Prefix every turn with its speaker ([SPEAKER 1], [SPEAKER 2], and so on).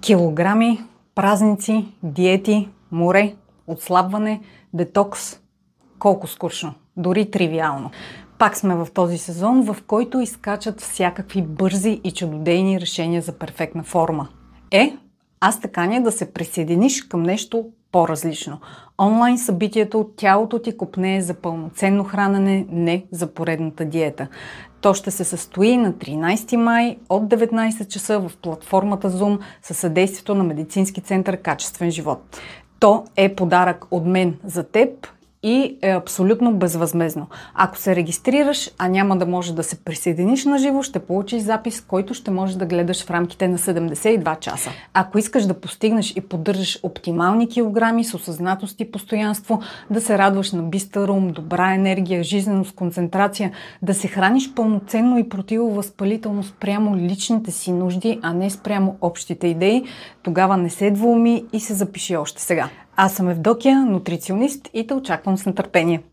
[SPEAKER 1] Килограми, празници, диети, море, отслабване, детокс. Колко скучно, дори тривиално. Пак сме в този сезон, в който изкачат всякакви бързи и чудодейни решения за перфектна форма. Аз те каня да се присъединиш към нещо по-различно. Онлайн събитието "Тялото ти копнее" за пълноценно хранене, не за поредната диета. То ще се състои на 13 май от 19 часа в платформата Zoom със съдействието на Медицински център "Качествен живот". То е подарък от мен за теб и е абсолютно безвъзмездно. Ако се регистрираш, а няма да може да се присъединиш на живо, ще получиш запис, който ще можеш да гледаш в рамките на 72 часа. Ако искаш да постигнеш и поддържаш оптимални килограми с осъзнатост и постоянство, да се радваш на бистър ум, добра енергия, жизненост, концентрация, да се храниш пълноценно и противовъзпалително спрямо личните си нужди, а не спрямо общите идеи, тогава не се двуми и се запиши още сега. Аз съм Евдокия, нутриционист, и те очаквам с нетърпение.